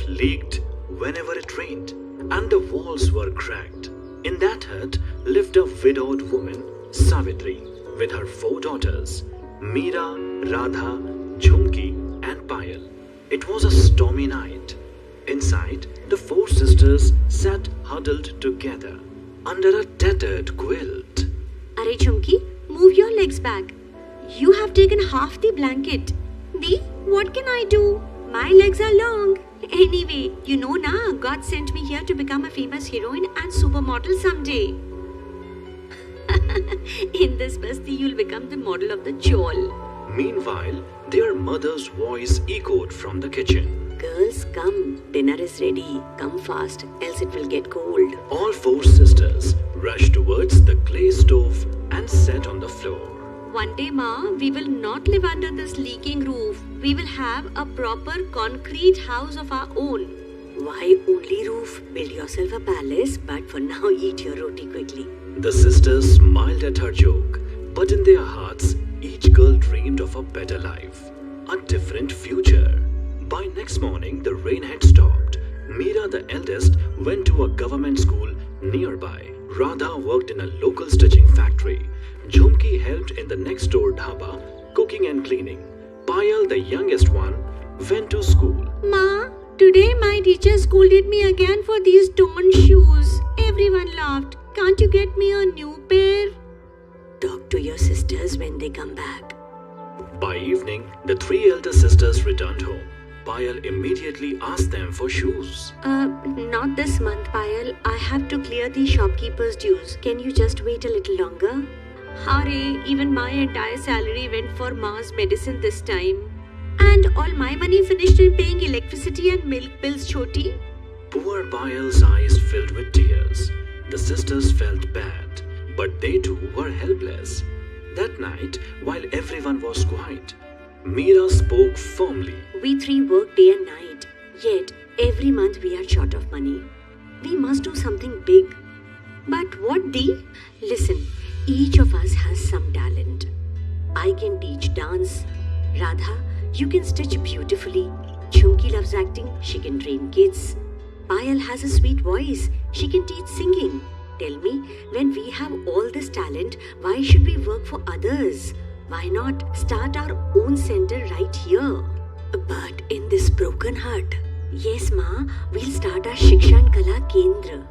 leaked whenever it rained, and the walls were cracked. In that hut lived a widowed woman, Savitri, with her 4 daughters, Meera, Radha, Jhumki, and Payal. It was a stormy night. Inside, the 4 sisters sat huddled together under a tattered quilt. Arey Chumki, move your legs back. You have taken half the blanket. Di, what can I do? My legs are long. Anyway, you know na, God sent me here to become a famous heroine and supermodel someday. In this basti, you'll become the model of the chawl. Meanwhile, their mother's voice echoed from the kitchen. Girls, come. Dinner is ready. Come fast, else it will get cold. All 4 sisters rushed towards the clay stove and sat on the floor. One day, Ma, we will not live under this leaking roof. We will have a proper concrete house of our own. Why only roof? Build yourself a palace, but for now eat your roti quickly. The sisters smiled at her joke, but in their hearts, each girl dreamed of a better life, a different future. By next morning, the rain had stopped. Meera, the eldest, went to a government school nearby. Radha worked in a local stitching factory. Jhumki helped in the next door dhaba, cooking and cleaning. Payal, the youngest one, went to school. Ma, today my teacher scolded me again for these torn shoes. Everyone laughed. Can't you get me a new pair? Talk to your sisters when they come back. By evening, the 3 elder sisters returned home. Payal immediately asked them for shoes. Not this month, Payal. I have to clear the shopkeeper's dues. Can you just wait a little longer? Hare, even my entire salary went for Ma's medicine this time. And all my money finished in paying electricity and milk bills, Choti. Poor Payal's eyes filled with tears. The sisters felt bad, but they too were helpless. That night, while everyone was quiet, Meera spoke firmly. We 3 work day and night, yet every month we are short of money. We must do something big. But what, Di? Listen, each of us has some talent. I can teach dance. Radha, you can stitch beautifully. Chumki loves acting, she can train kids. Payal has a sweet voice, she can teach singing. Tell me, when we have all this talent, why should we work for others? Why not start our own center right here? But in this broken hut. Yes, Ma, we'll start our Shiksha and Kala Kendra.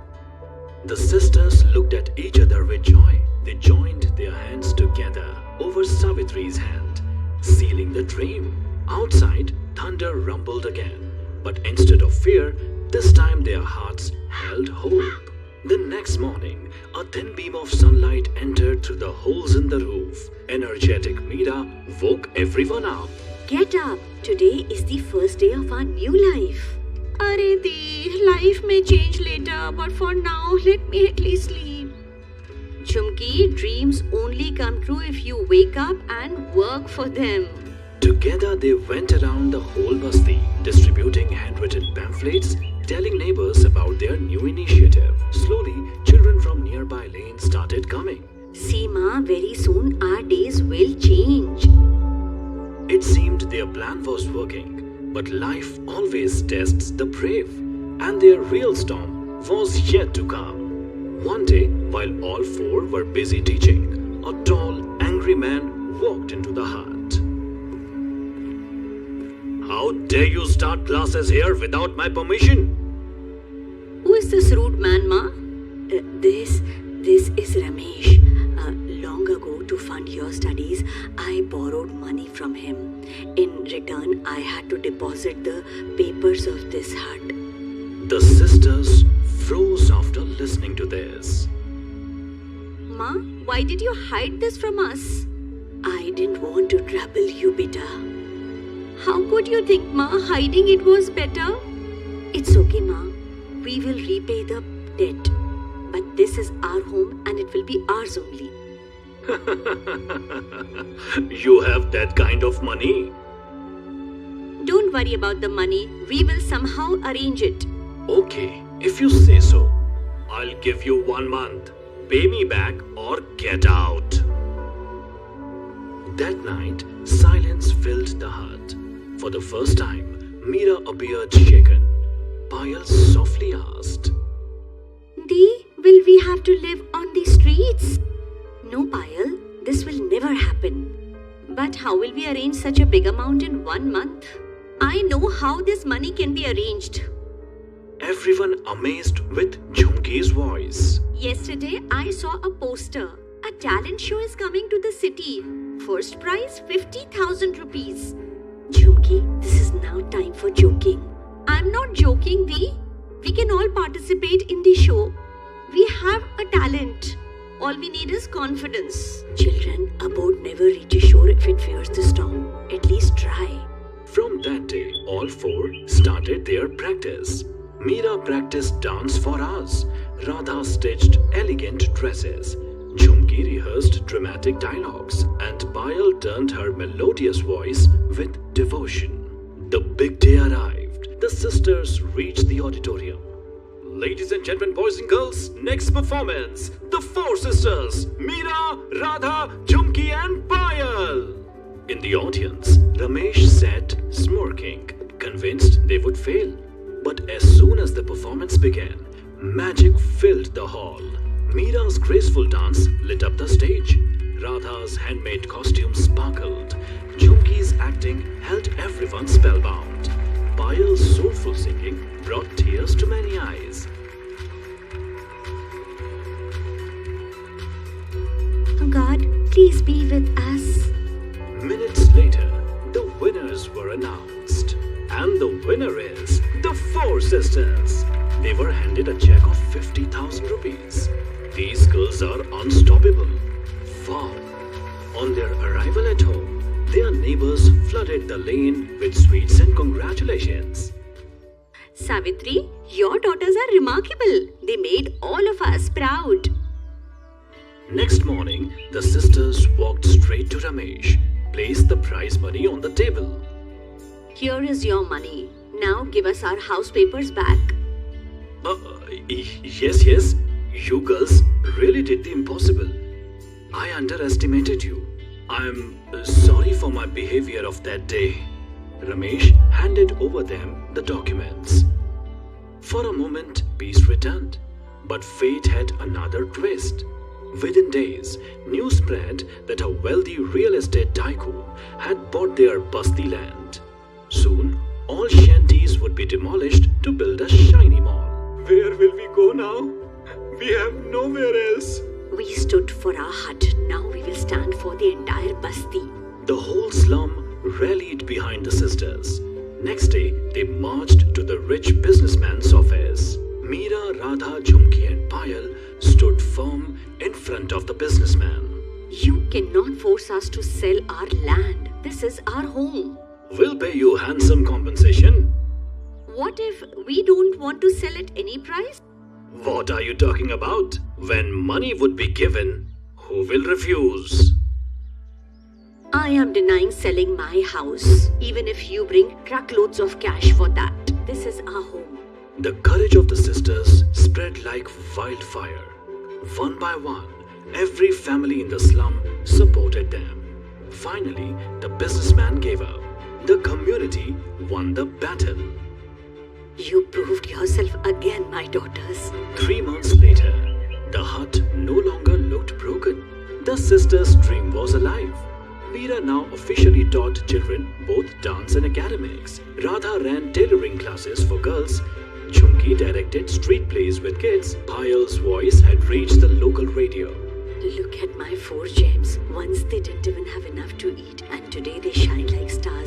The sisters looked at each other with joy. They joined their hands together over Savitri's hand, sealing the dream. Outside, thunder rumbled again. But instead of fear, this time their hearts held hope. The next morning, a thin beam of sunlight entered through the holes in the roof. Energetic Meera woke everyone up. Get up! Today is the first day of our new life. Arey Di, life may change later, but for now, let me at least sleep. Chumki, dreams only come true if you wake up and work for them. Together they went around the whole basti, distributing handwritten pamphlets, telling neighbors about their new initiative. Slowly, children from nearby lanes started coming. See, Ma, very soon our days will change. It seemed their plan was working, but life always tests the brave, and their real storm was yet to come. One day, while all 4 were busy teaching, a tall, angry man walked into the hut. How dare you start classes here without my permission? Who is this rude man, Ma? This is Ramesh. Long ago, to fund your studies, I borrowed money from him. In return, I had to deposit the papers of this hut. The sisters froze after listening to this. Ma, why did you hide this from us? I didn't want to trouble you, beta. How could you think, Ma, hiding it was better? It's okay, Ma. We will repay the debt. But this is our home and it will be ours only. You have that kind of money? Don't worry about the money. We will somehow arrange it. Okay, if you say so. I'll give you 1 month. Pay me back or get out. That night, silence filled the hut. For the first time, Meera appeared shaken. Payal softly asked. Dee, will we have to live on the streets? No, Payal, this will never happen. But how will we arrange such a big amount in 1 month? I know how this money can be arranged. Everyone amazed with Jhumki's voice. Yesterday, I saw a poster. A talent show is coming to the city. First prize 50,000 rupees. Jhumki, this is now time for joking. I'm not joking, Dee. We can all participate in the show. We have a talent. All we need is confidence. Children, a boat never reaches shore if it fears the storm. At least try. From that day, all four started their practice. Meera practiced dance for hours. Radha stitched elegant dresses. Jhumki rehearsed dramatic dialogues. And Payal turned her melodious voice with devotion. The big day arrived. The sisters reached the auditorium. Ladies and gentlemen, boys and girls, next performance. The four sisters, Meera, Radha, Jhumki and Payal. In the audience, Ramesh sat smirking, convinced they would fail. But as soon as the performance began, magic filled the hall. Meera's graceful dance lit up the stage. Radha's handmade costume sparkled. Jhumki's acting held everyone spellbound. Payal's soulful singing brought tears to many eyes. God, please be with us. Minutes later, the winners were announced. And the winner is the four sisters. They were handed a check of 50,000 rupees. These girls are unstoppable. Wow! On their arrival at home, their neighbors flooded the lane with sweets and congratulations. Savitri, your daughters are remarkable. They made all of us proud. Next morning, the sisters walked straight to Ramesh, placed the prize money on the table. Here is your money. Now give us our house papers back. Yes. You girls really did the impossible. I underestimated you. I'm sorry for my behavior of that day. Ramesh handed over them the documents. For a moment, peace returned. But fate had another twist. Within days, news spread that a wealthy real estate tycoon had bought their Basti land. Soon, all shanties would be demolished to build a shiny mall. Where will we go now? We have nowhere else. We stood for our hut. Now we will stand for the entire Basti. The whole slum rallied behind the sisters. Next day, they marched to the rich businessman's office. Meera, Radha, Jhumki and Payal stood firm in front of the businessman. You cannot force us to sell our land. This is our home. We'll pay you handsome compensation. What if we don't want to sell at any price? What are you talking about? When money would be given, who will refuse? I am denying selling my house, even if you bring truckloads of cash for that. This is our home. The courage of the sisters spread like wildfire. One by one, every family in the slum supported them. Finally, the businessman gave up. The community won the battle. You proved yourself again, my daughters. 3 months later, the hut no longer looked broken. The sisters' dream was alive. Meera now officially taught children both dance and academics. Radha ran tailoring classes for girls. Jhumki directed street plays with kids. Payal's voice had reached the local radio. Look at my 4 gems. Once they didn't even have enough to eat, and today they shine like stars